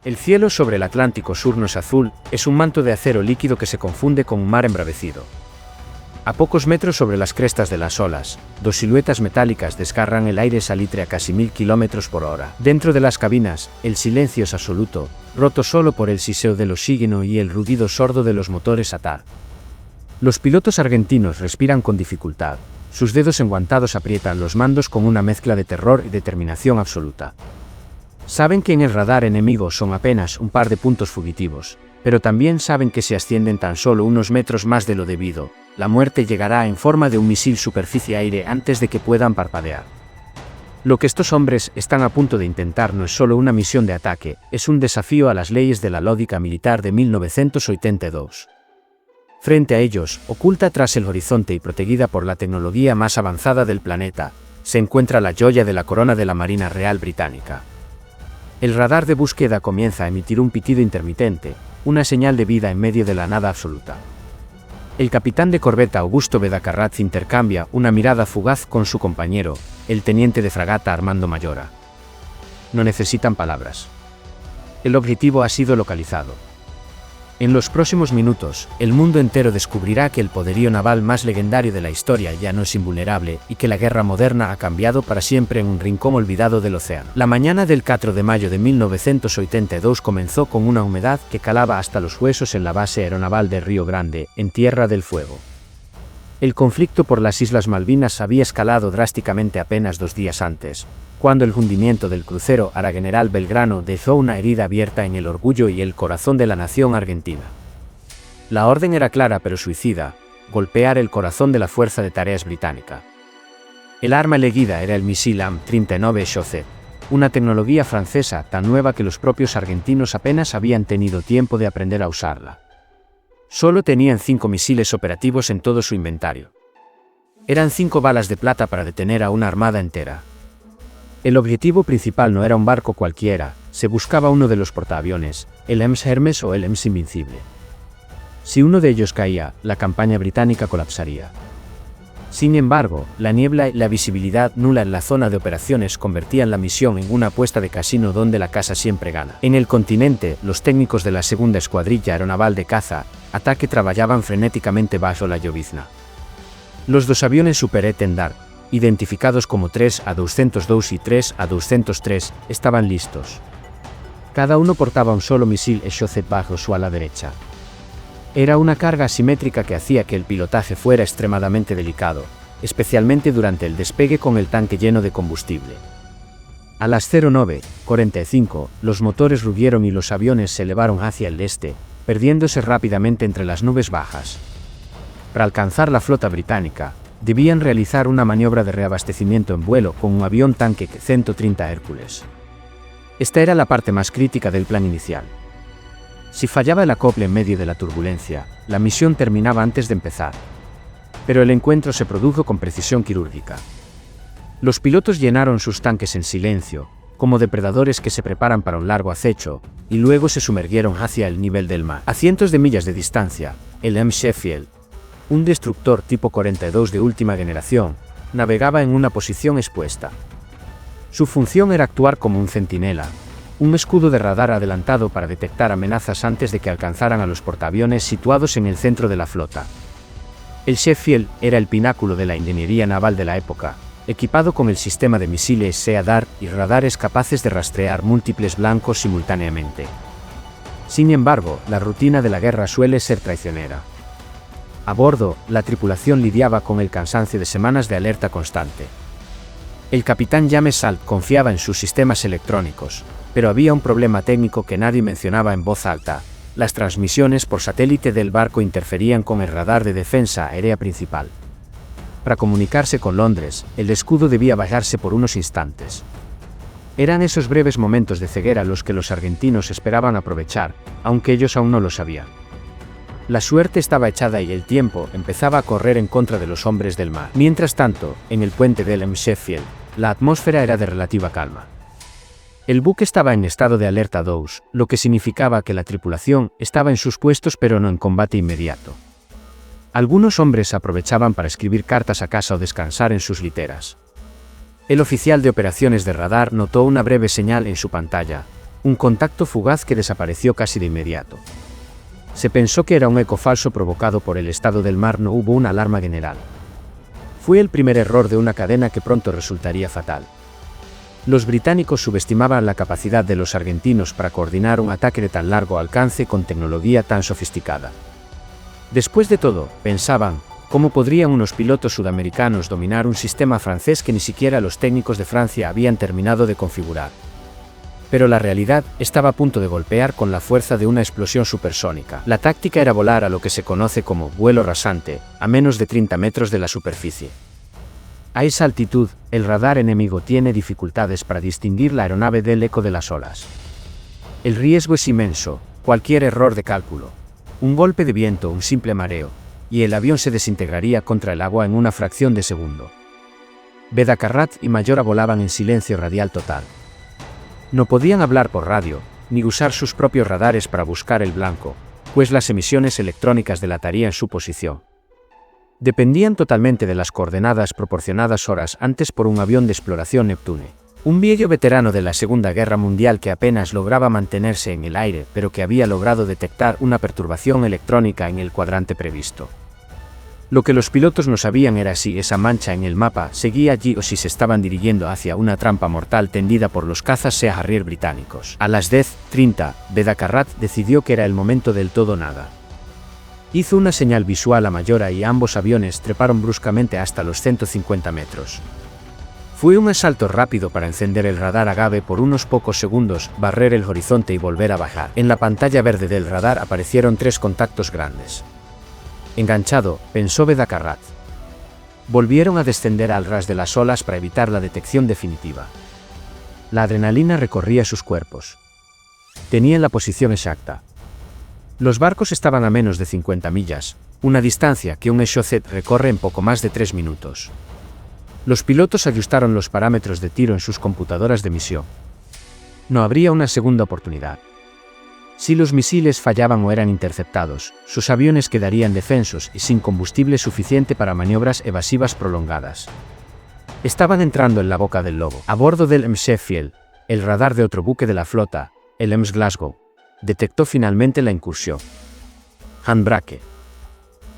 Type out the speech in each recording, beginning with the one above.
El cielo sobre el Atlántico Sur no es azul, es un manto de acero líquido que se confunde con un mar embravecido. A pocos metros sobre las crestas de las olas, dos siluetas metálicas desgarran el aire salitre a casi 1000 km/h. Dentro de las cabinas, el silencio es absoluto, roto solo por el siseo del oxígeno y el ruido sordo de los motores a TAR. Los pilotos argentinos respiran con dificultad, sus dedos enguantados aprietan los mandos con una mezcla de terror y determinación absoluta. Saben que en el radar enemigo son apenas un par de puntos fugitivos, pero también saben que si ascienden tan solo unos metros más de lo debido, la muerte llegará en forma de un misil superficie-aire antes de que puedan parpadear. Lo que estos hombres están a punto de intentar no es solo una misión de ataque, es un desafío a las leyes de la lógica militar de 1982. Frente a ellos, oculta tras el horizonte y protegida por la tecnología más avanzada del planeta, se encuentra la joya de la corona de la Marina Real Británica. El radar de búsqueda comienza a emitir un pitido intermitente, una señal de vida en medio de la nada absoluta. El capitán de corbeta Augusto Bedacarraz intercambia una mirada fugaz con su compañero, el teniente de fragata Armando Mayora. No necesitan palabras. El objetivo ha sido localizado. En los próximos minutos, el mundo entero descubrirá que el poderío naval más legendario de la historia ya no es invulnerable y que la guerra moderna ha cambiado para siempre en un rincón olvidado del océano. La mañana del 4 de mayo de 1982 comenzó con una humedad que calaba hasta los huesos en la base aeronaval de Río Grande, en Tierra del Fuego. El conflicto por las Islas Malvinas había escalado drásticamente apenas 2 días antes, cuando el hundimiento del crucero Ara General Belgrano dejó una herida abierta en el orgullo y el corazón de la nación argentina. La orden era clara pero suicida: golpear el corazón de la Fuerza de Tareas británica. El arma elegida era el misil AM-39 Chauffet, una tecnología francesa tan nueva que los propios argentinos apenas habían tenido tiempo de aprender a usarla. Solo tenían 5 misiles operativos en todo su inventario. Eran 5 balas de plata para detener a una armada entera. El objetivo principal no era un barco cualquiera, se buscaba uno de los portaaviones, el EMS Hermes o el EMS Invincible. Si uno de ellos caía, la campaña británica colapsaría. Sin embargo, la niebla y la visibilidad nula en la zona de operaciones convertían la misión en una apuesta de casino donde la casa siempre gana. En el continente, los técnicos de la segunda escuadrilla aeronaval de caza ataque trabajaban frenéticamente bajo la llovizna. Los 2 aviones Super Étendard, identificados como 3A202 y 3A203, estaban listos. Cada uno portaba un solo misil Chauffet bajo su ala derecha. Era una carga asimétrica que hacía que el pilotaje fuera extremadamente delicado, especialmente durante el despegue con el tanque lleno de combustible. A las 09:45, los motores rugieron y los aviones se elevaron hacia el este, perdiéndose rápidamente entre las nubes bajas. Para alcanzar la flota británica, debían realizar una maniobra de reabastecimiento en vuelo con un avión tanque C-130 Hércules. Esta era la parte más crítica del plan inicial. Si fallaba el acople en medio de la turbulencia, la misión terminaba antes de empezar. Pero el encuentro se produjo con precisión quirúrgica. Los pilotos llenaron sus tanques en silencio, como depredadores que se preparan para un largo acecho, y luego se sumergieron hacia el nivel del mar. A cientos de millas de distancia, el EMS Sheffield, un destructor tipo 42 de última generación, navegaba en una posición expuesta. Su función era actuar como un centinela, un escudo de radar adelantado para detectar amenazas antes de que alcanzaran a los portaaviones situados en el centro de la flota. El Sheffield era el pináculo de la ingeniería naval de la época, equipado con el sistema de misiles SEA-DART y radares capaces de rastrear múltiples blancos simultáneamente. Sin embargo, la rutina de la guerra suele ser traicionera. A bordo, la tripulación lidiaba con el cansancio de semanas de alerta constante. El capitán James Salt confiaba en sus sistemas electrónicos, pero había un problema técnico que nadie mencionaba en voz alta: las transmisiones por satélite del barco interferían con el radar de defensa aérea principal. Para comunicarse con Londres, el escudo debía bajarse por unos instantes. Eran esos breves momentos de ceguera los que los argentinos esperaban aprovechar, aunque ellos aún no lo sabían. La suerte estaba echada y el tiempo empezaba a correr en contra de los hombres del mar. Mientras tanto, en el puente del EMS Sheffield, la atmósfera era de relativa calma. El buque estaba en estado de alerta 2, lo que significaba que la tripulación estaba en sus puestos pero no en combate inmediato. Algunos hombres aprovechaban para escribir cartas a casa o descansar en sus literas. El oficial de operaciones de radar notó una breve señal en su pantalla: Un contacto fugaz que desapareció casi de inmediato. Se pensó que era un eco falso provocado por el estado del mar. No hubo una alarma general. Fue el primer error de una cadena que pronto resultaría fatal. Los británicos subestimaban la capacidad de los argentinos para coordinar un ataque de tan largo alcance con tecnología tan sofisticada. Después de todo, pensaban, ¿cómo podrían unos pilotos sudamericanos dominar un sistema francés que ni siquiera los técnicos de Francia habían terminado de configurar? Pero la realidad estaba a punto de golpear con la fuerza de una explosión supersónica. La táctica era volar a lo que se conoce como vuelo rasante, a menos de 30 metros de la superficie. A esa altitud, el radar enemigo tiene dificultades para distinguir la aeronave del eco de las olas. El riesgo es inmenso, cualquier error de cálculo, un golpe de viento, un simple mareo, y el avión se desintegraría contra el agua en una fracción de segundo. Bedacarrat y Mayora volaban en silencio radial total. No podían hablar por radio, ni usar sus propios radares para buscar el blanco, pues las emisiones electrónicas delatarían su posición. Dependían totalmente de las coordenadas proporcionadas horas antes por un avión de exploración Neptune, un viejo veterano de la Segunda Guerra Mundial que apenas lograba mantenerse en el aire, pero que había logrado detectar una perturbación electrónica en el cuadrante previsto. Lo que los pilotos no sabían era si esa mancha en el mapa seguía allí o si se estaban dirigiendo hacia una trampa mortal tendida por los cazas Sea Harrier británicos. A las 10:30, Bedacarrat decidió que era el momento del todo nada. Hizo una señal visual a Mayora y ambos aviones treparon bruscamente hasta los 150 metros. Fue un asalto rápido para encender el radar Agave por unos pocos segundos, barrer el horizonte y volver a bajar. En la pantalla verde del radar aparecieron 3 contactos grandes. Enganchado, pensó Bedacarrat. Volvieron a descender al ras de las olas para evitar la detección definitiva. La adrenalina recorría sus cuerpos. Tenían la posición exacta. Los barcos estaban a menos de 50 millas, una distancia que un Echocet recorre en poco más de 3 minutos. Los pilotos ajustaron los parámetros de tiro en sus computadoras de misión. No habría una segunda oportunidad. Si los misiles fallaban o eran interceptados, sus aviones quedarían defensos y sin combustible suficiente para maniobras evasivas prolongadas. Estaban entrando en la boca del lobo. A bordo del MS Sheffield, el radar de otro buque de la flota, el MS Glasgow, detectó finalmente la incursión. Handbrake.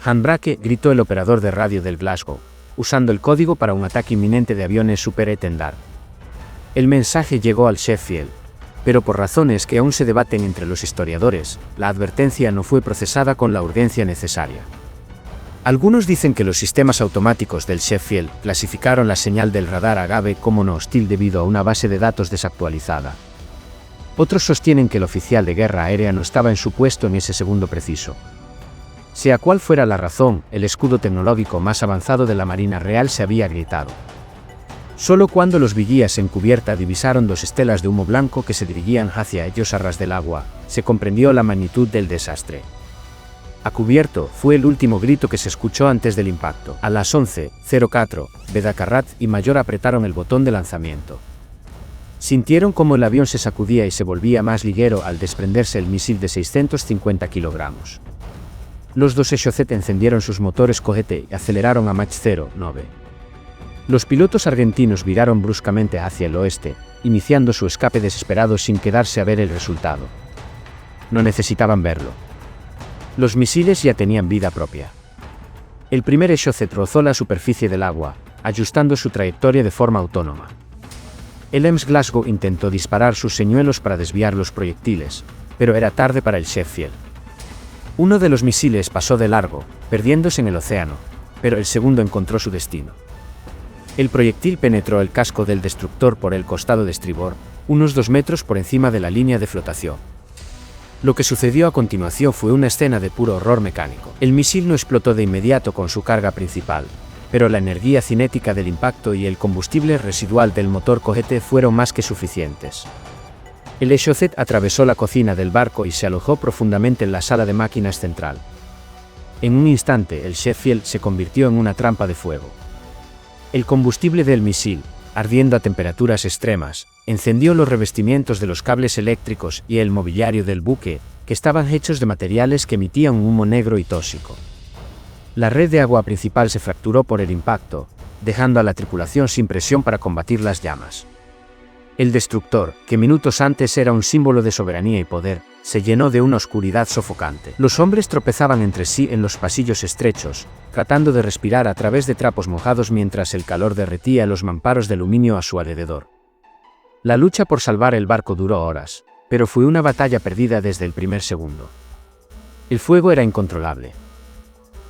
Handbrake, gritó el operador de radio del Glasgow, usando el código para un ataque inminente de aviones Super Etendard. El mensaje llegó al Sheffield, pero por razones que aún se debaten entre los historiadores, la advertencia no fue procesada con la urgencia necesaria. Algunos dicen que los sistemas automáticos del Sheffield clasificaron la señal del radar Agave como no hostil debido a una base de datos desactualizada. Otros sostienen que el oficial de guerra aérea no estaba en su puesto en ese segundo preciso. Sea cual fuera la razón, el escudo tecnológico más avanzado de la Marina Real se había agrietado. Solo cuando los vigías en cubierta divisaron 2 estelas de humo blanco que se dirigían hacia ellos a ras del agua, se comprendió la magnitud del desastre. A cubierto, fue el último grito que se escuchó antes del impacto. A las 11:04, Bedacarrat y Mayora apretaron el botón de lanzamiento. Sintieron cómo el avión se sacudía y se volvía más ligero al desprenderse el misil de 650 kilogramos. Los 2 Echocet encendieron sus motores cohete y aceleraron a Mach 09. Los pilotos argentinos viraron bruscamente hacia el oeste, iniciando su escape desesperado sin quedarse a ver el resultado. No necesitaban verlo. Los misiles ya tenían vida propia. El primer Echocet rozó la superficie del agua, ajustando su trayectoria de forma autónoma. El MS Glasgow intentó disparar sus señuelos para desviar los proyectiles, pero era tarde para el Sheffield. Uno de los misiles pasó de largo, perdiéndose en el océano, pero el segundo encontró su destino. El proyectil penetró el casco del destructor por el costado de estribor, unos 2 metros por encima de la línea de flotación. Lo que sucedió a continuación fue una escena de puro horror mecánico. El misil no explotó de inmediato con su carga principal, pero la energía cinética del impacto y el combustible residual del motor cohete fueron más que suficientes. El Echocet atravesó la cocina del barco y se alojó profundamente en la sala de máquinas central. En un instante, el Sheffield se convirtió en una trampa de fuego. El combustible del misil, ardiendo a temperaturas extremas, encendió los revestimientos de los cables eléctricos y el mobiliario del buque, que estaban hechos de materiales que emitían un humo negro y tóxico. La red de agua principal se fracturó por el impacto, dejando a la tripulación sin presión para combatir las llamas. El destructor, que minutos antes era un símbolo de soberanía y poder, se llenó de una oscuridad sofocante. Los hombres tropezaban entre sí en los pasillos estrechos, tratando de respirar a través de trapos mojados mientras el calor derretía los mamparos de aluminio a su alrededor. La lucha por salvar el barco duró horas, pero fue una batalla perdida desde el primer segundo. El fuego era incontrolable.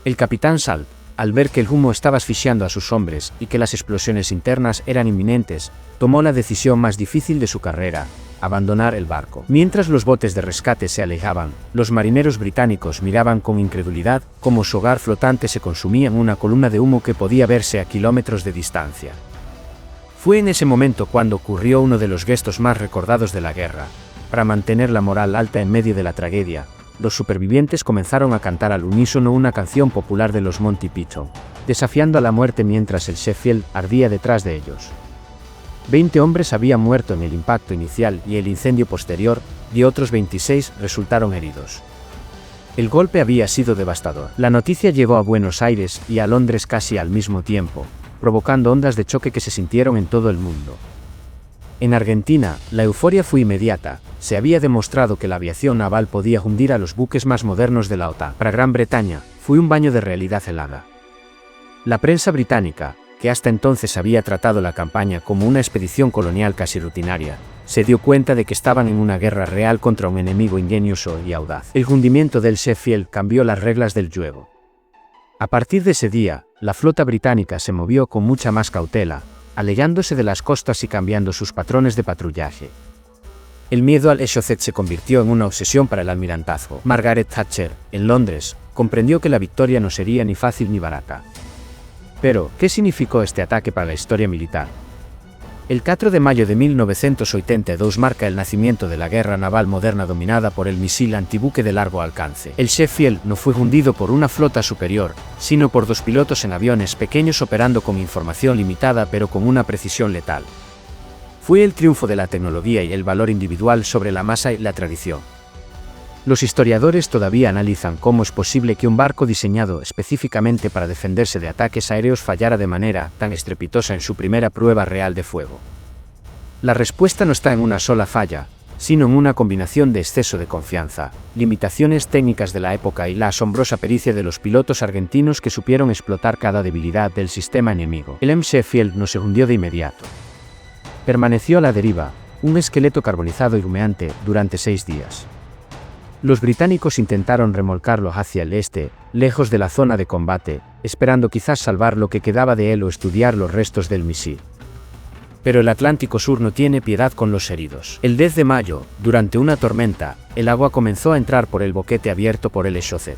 El capitán Salt, al ver que el humo estaba asfixiando a sus hombres y que las explosiones internas eran inminentes, tomó la decisión más difícil de su carrera: abandonar el barco. Mientras los botes de rescate se alejaban, los marineros británicos miraban con incredulidad cómo su hogar flotante se consumía en una columna de humo que podía verse a kilómetros de distancia. Fue en ese momento cuando ocurrió uno de los gestos más recordados de la guerra. Para mantener la moral alta en medio de la tragedia, los supervivientes comenzaron a cantar al unísono una canción popular de los Monty Python, desafiando a la muerte mientras el Sheffield ardía detrás de ellos. 20 hombres habían muerto en el impacto inicial y el incendio posterior, y otros 26 resultaron heridos. El golpe había sido devastador. La noticia llegó a Buenos Aires y a Londres casi al mismo tiempo, provocando ondas de choque que se sintieron en todo el mundo. En Argentina, la euforia fue inmediata. Se había demostrado que la aviación naval podía hundir a los buques más modernos de la OTAN. Para Gran Bretaña, fue un baño de realidad helada. La prensa británica, que hasta entonces había tratado la campaña como una expedición colonial casi rutinaria, se dio cuenta de que estaban en una guerra real contra un enemigo ingenioso y audaz. El hundimiento del Sheffield cambió las reglas del juego. A partir de ese día, la flota británica se movió con mucha más cautela, alejándose de las costas y cambiando sus patrones de patrullaje. El miedo al Exocet se convirtió en una obsesión para el almirantazgo. Margaret Thatcher, en Londres, comprendió que la victoria no sería ni fácil ni barata. Pero, ¿qué significó este ataque para la historia militar? El 4 de mayo de 1982 marca el nacimiento de la guerra naval moderna dominada por el misil antibuque de largo alcance. El Sheffield no fue hundido por una flota superior, sino por 2 pilotos en aviones pequeños operando con información limitada pero con una precisión letal. Fue el triunfo de la tecnología y el valor individual sobre la masa y la tradición. Los historiadores todavía analizan cómo es posible que un barco diseñado específicamente para defenderse de ataques aéreos fallara de manera tan estrepitosa en su primera prueba real de fuego. La respuesta no está en una sola falla, sino en una combinación de exceso de confianza, limitaciones técnicas de la época y la asombrosa pericia de los pilotos argentinos que supieron explotar cada debilidad del sistema enemigo. El Sheffield no se hundió de inmediato. Permaneció a la deriva, un esqueleto carbonizado y humeante, durante 6 días. Los británicos intentaron remolcarlo hacia el este, lejos de la zona de combate, esperando quizás salvar lo que quedaba de él o estudiar los restos del misil. Pero el Atlántico Sur no tiene piedad con los heridos. El 10 de mayo, durante una tormenta, el agua comenzó a entrar por el boquete abierto por el Exocet.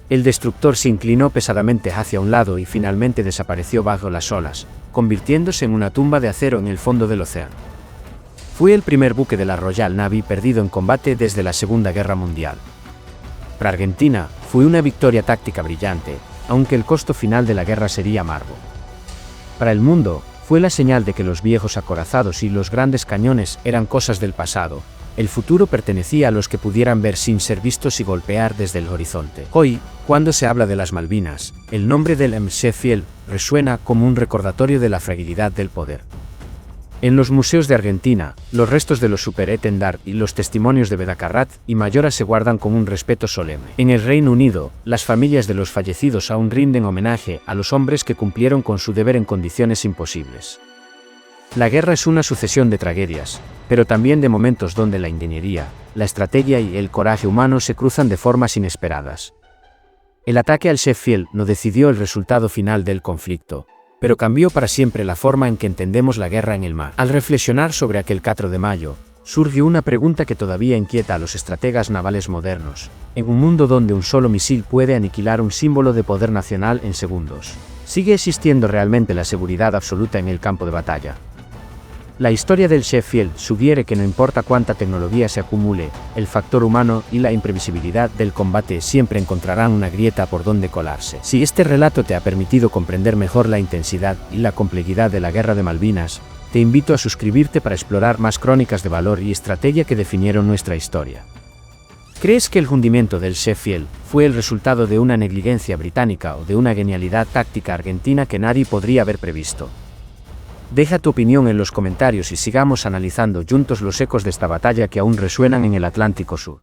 El destructor se inclinó pesadamente hacia un lado y finalmente desapareció bajo las olas, convirtiéndose en una tumba de acero en el fondo del océano. Fue el primer buque de la Royal Navy perdido en combate desde la Segunda Guerra Mundial. Para Argentina, fue una victoria táctica brillante, aunque el costo final de la guerra sería amargo. Para el mundo, fue la señal de que los viejos acorazados y los grandes cañones eran cosas del pasado. El futuro pertenecía a los que pudieran ver sin ser vistos y golpear desde el horizonte. Hoy, cuando se habla de las Malvinas, el nombre del Sheffield resuena como un recordatorio de la fragilidad del poder. En los museos de Argentina, los restos de los superetendard y los testimonios de Bedacarrat y Mayora se guardan con un respeto solemne. En el Reino Unido, las familias de los fallecidos aún rinden homenaje a los hombres que cumplieron con su deber en condiciones imposibles. La guerra es una sucesión de tragedias, pero también de momentos donde la ingeniería, la estrategia y el coraje humano se cruzan de formas inesperadas. El ataque al Sheffield no decidió el resultado final del conflicto, pero cambió para siempre la forma en que entendemos la guerra en el mar. Al reflexionar sobre aquel 4 de mayo, surge una pregunta que todavía inquieta a los estrategas navales modernos. En un mundo donde un solo misil puede aniquilar un símbolo de poder nacional en segundos, ¿sigue existiendo realmente la seguridad absoluta en el campo de batalla? La historia del Sheffield sugiere que no importa cuánta tecnología se acumule, el factor humano y la imprevisibilidad del combate siempre encontrarán una grieta por donde colarse. Si este relato te ha permitido comprender mejor la intensidad y la complejidad de la Guerra de Malvinas, te invito a suscribirte para explorar más crónicas de valor y estrategia que definieron nuestra historia. ¿Crees que el hundimiento del Sheffield fue el resultado de una negligencia británica o de una genialidad táctica argentina que nadie podría haber previsto? Deja tu opinión en los comentarios y sigamos analizando juntos los ecos de esta batalla que aún resuenan en el Atlántico Sur.